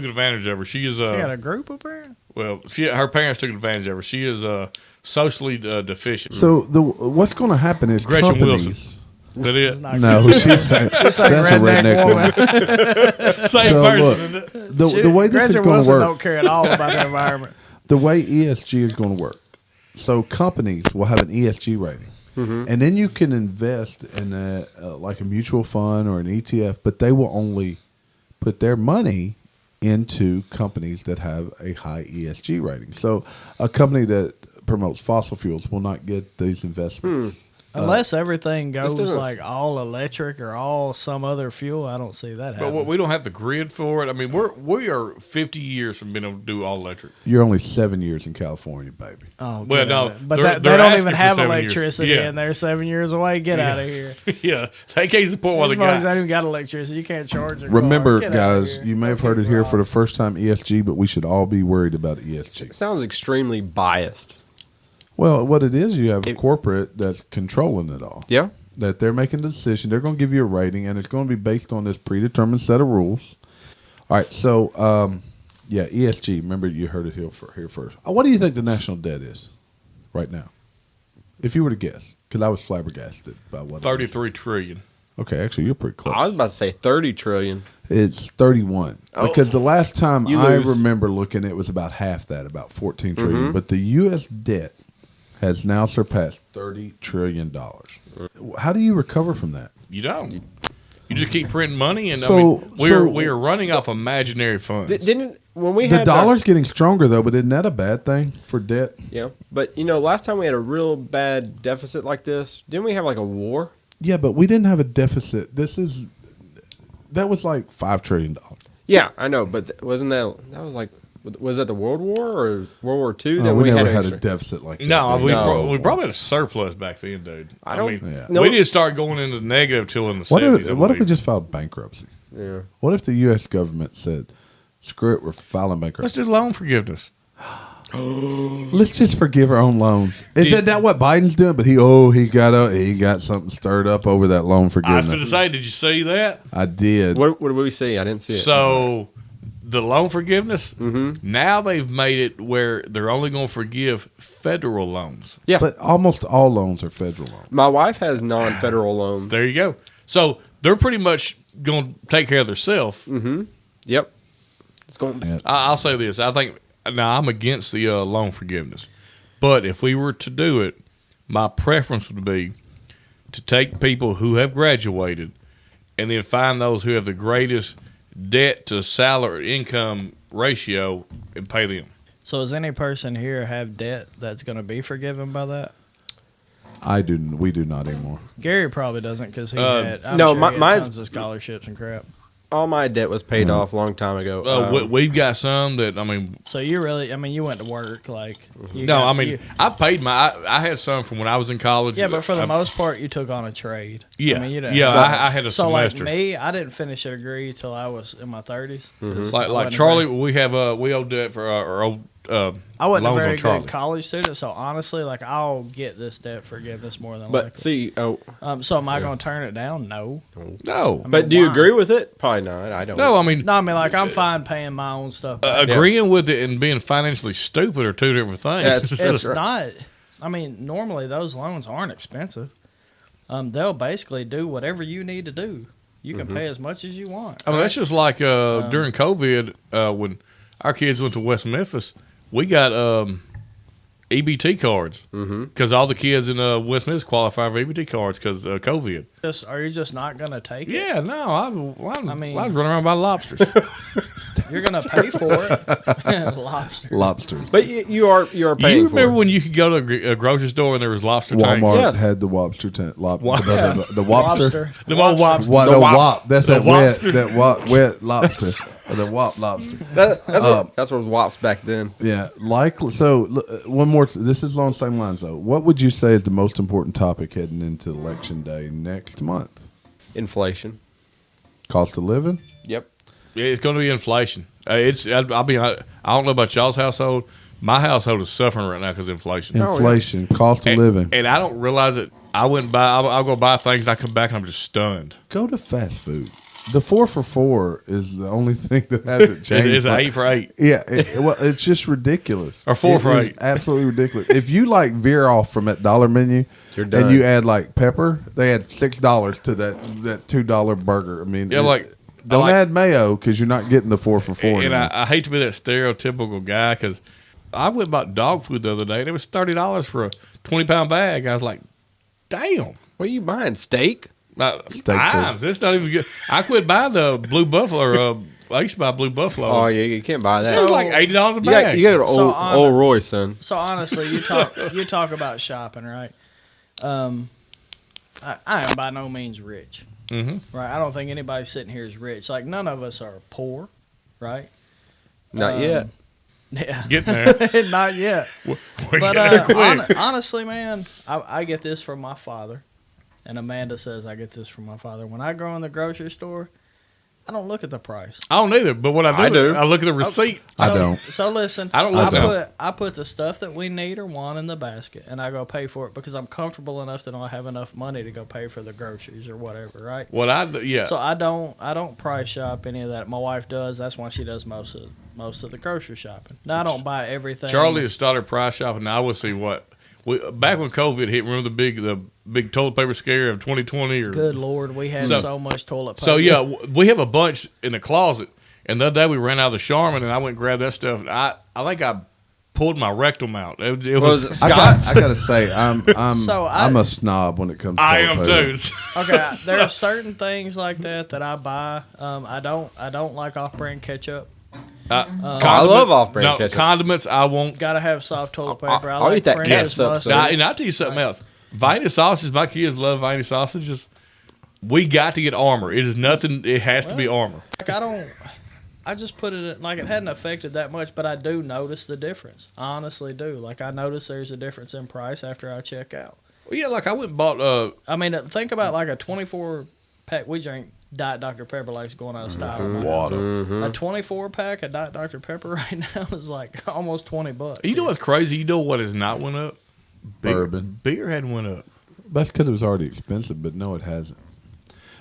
advantage of her. She got a group of parents? Well, her parents took advantage of her. She is socially deficient. So what's going to happen is Gretchen companies. Wilson. Is that it? No, she's saying that's a redneck woman. Same So, person. look, Isn't it? the way this is Gretchen going to Wilson work, don't care at all about the environment. the way ESG is going to work. So companies will have an ESG rating, and then you can invest in like a mutual fund or an ETF, but they will only put their money into companies that have a high ESG rating. So a company that promotes fossil fuels will not get these investments. Unless everything goes doesn't- like all electric or all some other fuel, I don't see that happening. But we don't have the grid for it. I mean, we are 50 years from being able to do all electric. You're only 7 years in California, baby. Oh, Well, get no, out of it. But they're they don't asking even for have 7 years. electricity, Yeah. and they're 7 years away. Get out of here. Yeah, they can't support while These they mugs got. ain't even got electricity. You can't charge a Remember, car. Get outta guys, here. you may have Don't heard it keep here for the wrong. first time, ESG, but we should all be worried about ESG. It sounds extremely biased. Well, what it is, you have a corporate that's controlling it all. Yeah. That they're making the decision. They're going to give you a rating, and it's going to be based on this predetermined set of rules. All right, so, ESG. Remember, you heard it here first. What do you think the national debt is right now? If you were to guess, because I was flabbergasted by what 33 trillion. Okay, actually, you're pretty close. I was about to say 30 trillion. It's 31. Because the last time You I lose. remember looking, it was about half that, about 14 trillion. But the U.S. debt has now surpassed $30 trillion. How do you recover from that? You don't. You just keep printing money, and So- we are running off imaginary funds. Didn't when we The had dollar's getting stronger though, but isn't that a bad thing for debt? yeah, but last time we had a real bad deficit like this, didn't we have like a war? Yeah, but we didn't have a deficit. That was like $5 trillion. Yeah, I know, but wasn't that was like was that the World War or World War II? No, we never had a extra- deficit like that. No, we No. probably had a surplus back then, dude. I don't- mean, Yeah. No. we didn't start going into the negative till in the What 70s. if we just filed bankruptcy? Yeah. What if the U.S. government said, "Screw it, we're filing Let's bankruptcy. do loan forgiveness. Let's just forgive our own loans." Isn't that what Biden's doing? But he got something stirred up over that loan I was going to forgiveness. say, did you see that? I did. What did we see? I didn't see it. So the loan forgiveness, now they've made it where they're only going to forgive federal loans. yeah, But almost all loans are federal loans. my wife has non-federal loans. There you go. So they're pretty much going to take care of themselves. Yep. It's going. Yeah. I'll say this. I think now I'm against the loan forgiveness. But if we were to do it, my preference would be to take people who have graduated and then find those who have the greatest debt to salary income ratio and pay them. So does any person here have debt that's going to be forgiven by that? We do not anymore. Gary probably doesn't because he had. I'm no, sure he had mine's- tons of scholarships and crap. All my debt was paid off a long time ago. We've got some that, I mean, So you really, you went to work like. I paid I had some from when I was in college. Yeah, but for the most part, you took on a trade. Yeah, you didn't yeah, have- I had a So semester. like me, I didn't finish a degree till I was in my 30s. Like Charlie, we owe debt for our old I wasn't a loans very on Charlie. good college student, so honestly, like I'll get this debt forgiveness more than but likely. see, So am I going to turn it down? No. No, but do you why? agree with it? Probably not. I don't. no, I mean, No, like I'm fine paying my own stuff. back. agreeing with it and being financially stupid are two different things. That's It's not. Normally those loans aren't expensive. They'll basically do whatever you need to do. You can pay as much as you want. I mean, that's just like during COVID when our kids went to West Memphis. We got EBT cards because all the kids in West Memphis qualify for EBT cards because of COVID. Are you just not going to take it? Yeah, no, I was running around by lobsters. You're going to pay for it. Lobster. Lobsters. But you are paying. You for it. remember when you could go to a grocery store and there was lobster tanks? Walmart Yes. had the lobster tent. The Lobster. lobster. The old lobster. What The the wops. wop? That's The that wet. wopster. That wet lobster. Or the wop lobster. That's what was wops back then. Yeah, likely. So one more. This is along the same lines though. What would you say is the most important topic heading into election day next month? Inflation. Cost of living. Yep. Yeah, it's going to be inflation. I'll be honest, I don't know about y'all's household. My household is suffering right now because of inflation. Inflation. Cost of living. And I don't realize it. I'll go buy things and I come back and I'm just stunned. Go to fast food. The 4 for $4 is the only thing that hasn't changed. It's an 8 for 8. Yeah, it's just ridiculous. Or 4 for It is 8. Absolutely ridiculous. If you like veer off from that dollar menu You're done. and you add like pepper, they add $6 to that $2 burger. I mean, Yeah, don't add mayo because you're not getting the 4 for $4. And anymore. I hate to be that stereotypical guy because I went and bought dog food the other day and it was $30 for a 20-pound bag. I was like, damn. What are you buying? Steak? Times. It's not even good. I quit buying the Blue Buffalo. I used to buy Blue Buffalo. Oh yeah, you can't buy that. It was like $80 a bag. You got to So old Roy, son. So honestly, you talk about shopping, right? I am by no means rich, right? I don't think anybody sitting here is rich. Like none of us are poor, right? Not yet. Yeah, Getting there. not yet. We're But getting there quick. honestly, man, I get this from my father, and Amanda says I get this from my father. When I go in the grocery store, I don't look at the price. I don't either, but what I do, I look at the receipt. I don't. So listen, I don't look down. I put the stuff that we need or want in the basket, and I go pay for it because I'm comfortable enough to not have enough money to go pay for the groceries or whatever, right? What I do, yeah. So I don't price shop any of that. My wife does. That's why she does most of the grocery shopping. Now I don't buy everything. Charlie has started price shopping. Now I will see what. Back when COVID hit, remember the big toilet paper scare of 2020? Good Lord, we had so much toilet paper. So yeah, we have a bunch in the closet. And the other day we ran out of the Charmin, and I went and grabbed that stuff. And I think I pulled my rectum out. It Was was. it I gotta say, I'm I'm a snob when it comes to I am toilet too. paper. Okay, there are certain things like that I buy. I don't like off-brand ketchup. I love off-brand ketchup. Condiments. I won't. Gotta have soft toilet paper. I'll eat that French's ketchup, mustard. sir. And I'll tell you something else. Viney sausage. My kids love Viney sausages. We got to get Armor. It is nothing. It has to be Armor. Like I just put it in, like it hadn't affected that much, but I do notice the difference. I honestly do. Like I notice there's a difference in price after I check out. Well, yeah, like I went and bought. I mean, think about like a 24-pack. We drink Diet Dr. Pepper like it's going out of style. Water. A 24-pack of Diet Dr. Pepper right now is like almost $20. You know what's crazy? You know what has not went up? Bourbon. Beer hadn't went up. That's because it was already expensive, but no, it hasn't.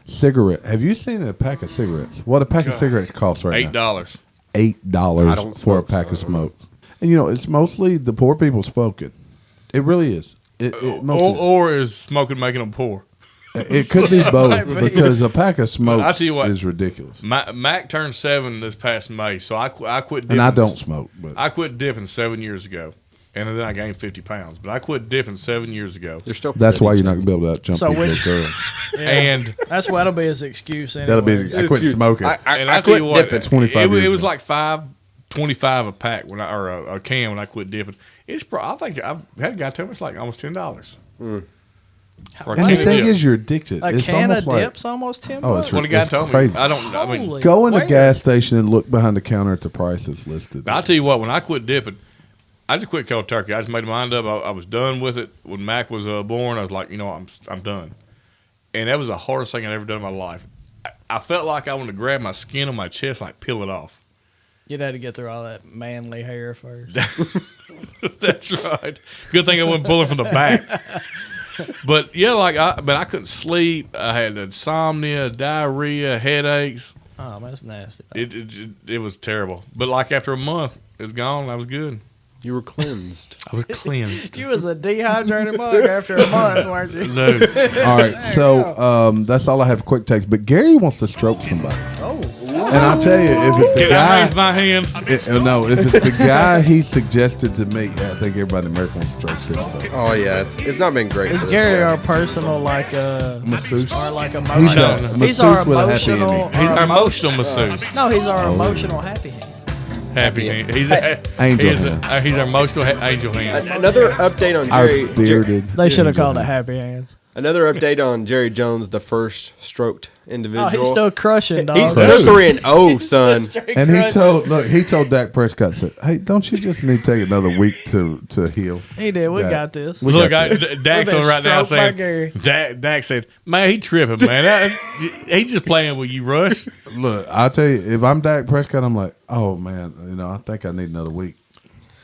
Cigarette. Have you seen a pack of cigarettes? What a pack of cigarettes costs right now? $8. $8 for a pack of smokes. And it's mostly the poor people smoking. It really is. Or is smoking making them poor? It could be both because a pack of smokes is ridiculous. Mac turned 7 this past May, so I quit dipping. And I don't smoke. But I quit dipping 7 years ago. And then I gained 50 pounds. But I quit dipping 7 years ago. That's why you're not going to be able to jump people girl. Yeah. And that'll be his excuse anyway. That'll be I quit smoking. I tell you what, dipping. 25 it years was ago. like $5.25 a pack or a can when I quit dipping. I think I've had a guy tell me it's like almost $10. For a And the can of thing dip. is, you're addicted. A it's can almost of like, dip's almost $10. Oh, it's When a guy it's told crazy. me, I mean, Holy- Go in the Where? gas station and look behind the counter at the prices listed. I'll tell you what, when I quit dipping, I just quit cold turkey. I just made my mind up. I was done with it. When Mac was born, I was like, I'm done. And that was the hardest thing I'd ever done in my life. I felt like I wanted to grab my skin on my chest, like peel it off. You'd have to get through all that manly hair first. That's right. Good thing I wasn't pulling from the back. But yeah, I couldn't sleep. I had insomnia, diarrhea, headaches. Oh, man, that's nasty. It was terrible. But like after a month, it was gone. I was good. You were cleansed. I was cleansed. You was a dehydrated mug after a month, weren't you? Dude. All right, so that's all I have. Quick takes, but Gary wants to stroke somebody. Oh, And I'll tell you, if it's the Can I guy, raise my hand? if it's the guy he suggested to me, I think everybody in America wants to stroke this. Oh yeah, it's not been great. is for this Gary guy. our personal Masseuse. or like He's emotional? a He's our masseuse with a happy emotional. ending. He's our emotional masseuse. No, he's our emotional happy hand. Happy hand. He's Angel he's our emotional angel hand. Another update on Our Jerry. bearded. They should have angel called it hand. happy hands. Another update on Jerry Jones, the first stroked individual. Oh, he's still crushing, dog. He's 3-0, son. And he told Dak Prescott, said, "Hey, don't you just need to take another week to heal?" He did. We Yeah. got this. Look, got Dak's We've been on right now stroked by Gary. saying, Dak said, man, he tripping, man. He's just playing with you, Rush. Look, I'll tell you, if I'm Dak Prescott, I'm like, oh man, I think I need another week.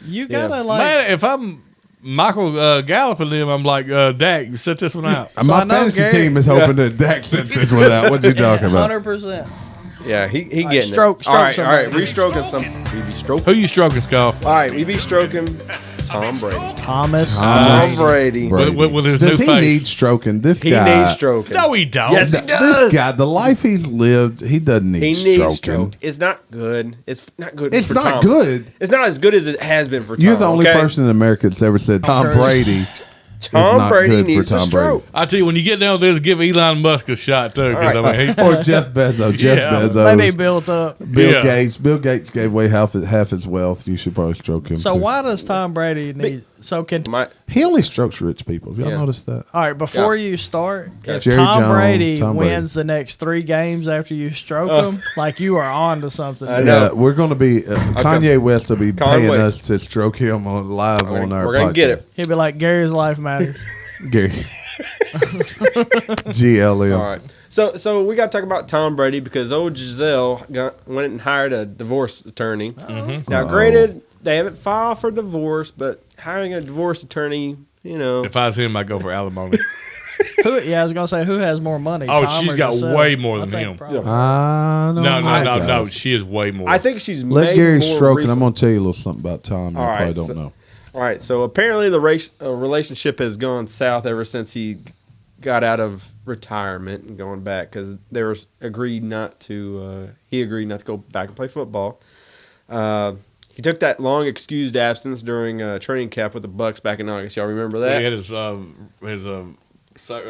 You gotta Man, if I'm Michael Gallup and them, I'm like, Dak, you set this one out. So I My know fantasy Gary- team is hoping that Dak sets this one out. What you talking about? 100%. Yeah, he right, getting stroke it. All right, somebody. re-stroking some. We be stroking. Who you stroking, Scoff? All right, we be stroking Tom Brady. Thomas. Tom Brady. With his Does new he face. need stroking? This He guy needs stroking. No, he don't. Yes, he does. This guy, the life he's lived, he doesn't need He needs stroking. stroke. It's not good. It's not good. It's for not Tom. good. It's not as good as it has been for Tom. You're the only okay? person in America that's ever said Tom Cruise. Brady. Tom not Brady good for needs a Tom stroke. I tell you, when you get down there, give Elon Musk a shot too. Because All right. I mean, Or Jeff Bezos. Jeff Yeah. Bezos. Maybe built up. Bill Yeah. Gates. Bill Gates gave away half his wealth. You should probably stroke him. So too. why does Tom Brady need? So can He only strokes rich people. Have y'all Yeah. noticed that? all right before you start. If Jerry Tom Jones, Brady Tom Brady. wins the next 3 games after you stroke him, like you are on to something. I know. Yeah, we're going to be Kanye West will be paying Conway. us to stroke him on live on our. We're gonna podcast. get it. He'd be like, Gary's life matters. Gary. GLM. All right. So we got to talk about Tom Brady because old Giselle went and hired a divorce attorney. Now, granted, they haven't filed for divorce, but hiring a divorce attorney, if I was him, I'd go for alimony. I was gonna say who has more money? Oh, Tom she's or got Giselle? way more I than think him. probably. No. She is way more. I think she's Let made Gary more stroke, and recent- I'm going to tell you a little something about Tom. You All probably right, don't so- know. All right, so apparently the relationship has gone south ever since he got out of retirement and going back because they were agreed not to. He agreed not to go back and play football. He took that long excused absence during training camp with the Bucks back in August. Y'all remember that? He had his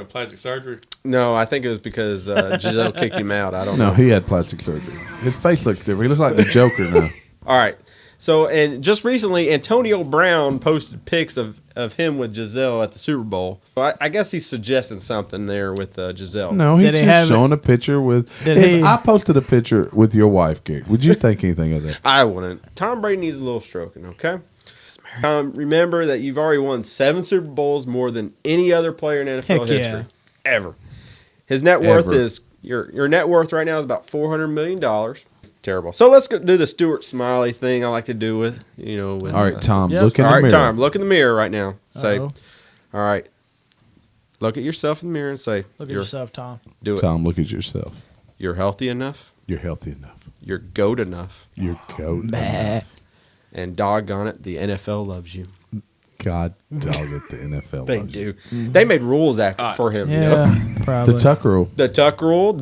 plastic surgery. No, I think it was because Giselle kicked him out. I don't know. No, he had plastic surgery. His face looks different. He looks like the Joker now. All right. So, and just recently, Antonio Brown posted pics of him with Giselle at the Super Bowl. So I guess he's suggesting something there with Giselle. No, he's just showing a picture with. If I posted a picture with your wife, Gary, would you think anything of that? I wouldn't. Tom Brady needs a little stroking, okay? Remember that you've already won 7 Super Bowls, more than any other player in NFL history. Ever. His net worth is, your net worth right now is about $400 million. It's terrible. So let's go do the Stuart Smiley thing I like to do with. All right, Tom, look in the mirror. All right, Tom, look in the mirror right now. Say, all right, look at yourself in the mirror and say, look at yourself, Tom. Do it. Tom, look at yourself. You're healthy enough. You're healthy enough. You're goat enough. You're goat enough. And doggone it, the NFL loves you. God dog it, the NFL They loves do. you. They made rules for him. Yeah, probably. The Tuck rule. The Tuck rule.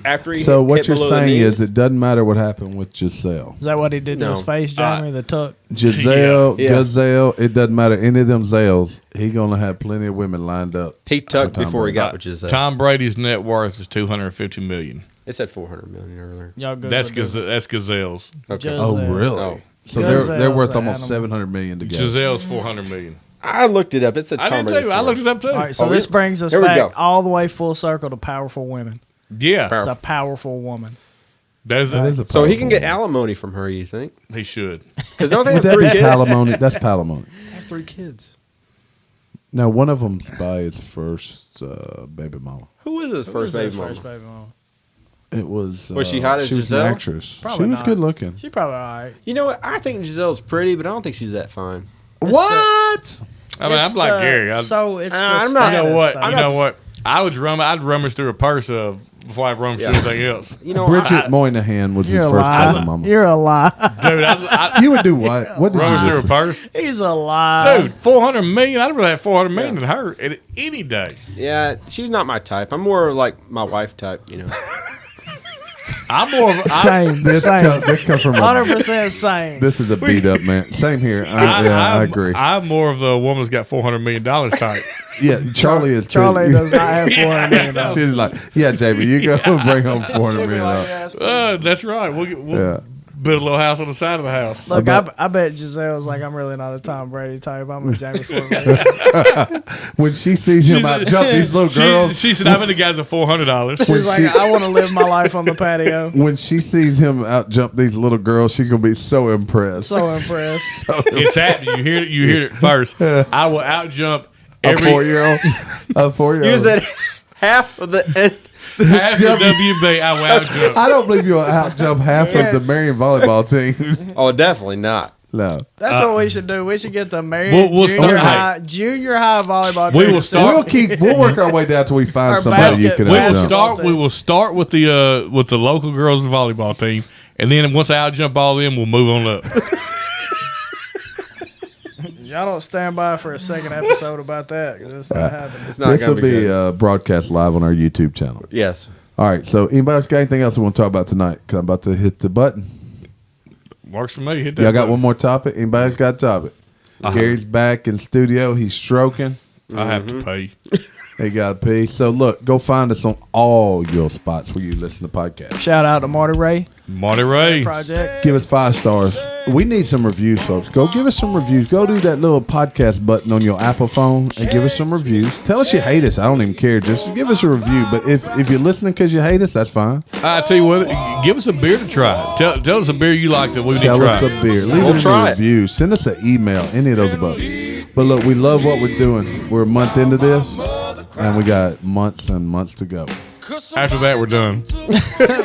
After he So what hit you're below the saying knees, is it doesn't matter what happened with Giselle. Is that what he did to his face, Jeremy? The tuck? Giselle, Yeah. Gazelle, it doesn't matter. Any of them Zales, he going to have plenty of women lined up. he tucked Tom before he Brady. got with Giselle. Tom Brady's net worth is $250 million. It said $400 million earlier. Y'all good? That's Gazelle's. Okay. Oh, really? Oh. So Gazelle's they're worth an almost animal. $700 million together. Giselle's $400 million. I looked it up. It said I Tom did Brady too. I looked it up too. All right, so Oh, this really? brings us Here we go. back all the way full circle to powerful women. Yeah, It's a powerful woman. that is That is a So he can powerful get one. alimony from her, you think? he should. Because don't they Would have that 3 be kids? palimony? That's palimony. They have 3 kids. Now, one of them's by his first baby mama. Who was his first baby mama? First baby mama? It was. Was she hot as She was Giselle? an actress. Probably she was not. good looking. She probably all right. You know what? I think Giselle's pretty, but I don't think she's that fine. What? I mean, It's I'm like the- Gary. So it's the I'm not- You know status what? thing. You know what? I'd rummage through a purse before I rummage through anything else. You know, Bridget Moynihan was You're his a first lie. baby mama. You're a lie. Dude, I You would do what? What did rummage you through a do? purse. He's a lie. Dude, $400 million. I'd rather have $400 million than her any day. yeah, she's not my type. I'm more like my wife type, I'm more of a, Same. This comes from 100% same. This is a beat up man. Same here. I agree. I'm more of the woman that's got $400 million type. Yeah, Charlie is too. Charlie does not have $400 million. She's like, yeah, Jamie, you go bring home $400 million. That's right. We'll Yeah. build a little house on the side of the house. Look, I bet Giselle's like, I'm really not a Tom Brady type. I'm a Jamie Foreman. When she sees him out jump these little girls, She said, "I'm in the guys at $400." She's like, I want to live my life on the patio. when she sees him out jump these little girls, she's gonna be so impressed. So impressed. It's happening. You hear it first. I will out jump A every 4-year-old. A 4-year-old. You said half of the half the WNBA. I will out jump. I don't believe you'll out jump half of the Marion volleyball team. Oh, definitely not. No. That's what we should do. We should get the Marion We'll junior, start- junior high volleyball We team. will start- We'll work our way down till we find Our somebody you can We will out jump. start. We will start with the local girls volleyball team, and then once I out jump all of them, we'll move on up. Y'all don't stand by for a second episode about that. 'Cause it's not happening. It's not This going will to be be good. broadcast live on our YouTube channel. Yes. All right. So, anybody else got anything else we want to talk about tonight? 'Cause I'm about to hit the button. Works for me. Hit that. Y'all got button. one more topic? Anybody else got a topic? Gary's back in studio. He's stroking. I have to pay. He got to pee. So, look, go find us on all your spots where you listen to podcasts. Shout out to Marty Ray Marty Ray. Project. Give us 5 stars. We need some reviews, folks. Go give us some reviews. Go do that little podcast button on your Apple phone and give us some reviews. Tell us you hate us. I don't even care. Just give us a review. But if you're listening because you hate us, that's fine. I tell you what, give us a beer to try. Tell us a beer you like that we need to Tell try. us a beer. Leave We'll us try a it. review. Send us an email. Any of those buttons. But look, we love what we're doing. We're a month into this, and we got months and months to go. After that, we're done.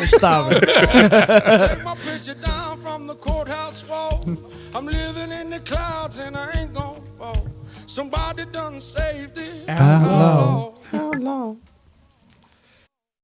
Stop it. Take my picture down from the courthouse wall. I'm living in the clouds and I ain't gonna fall. Somebody done saved it. Outlaw. How long?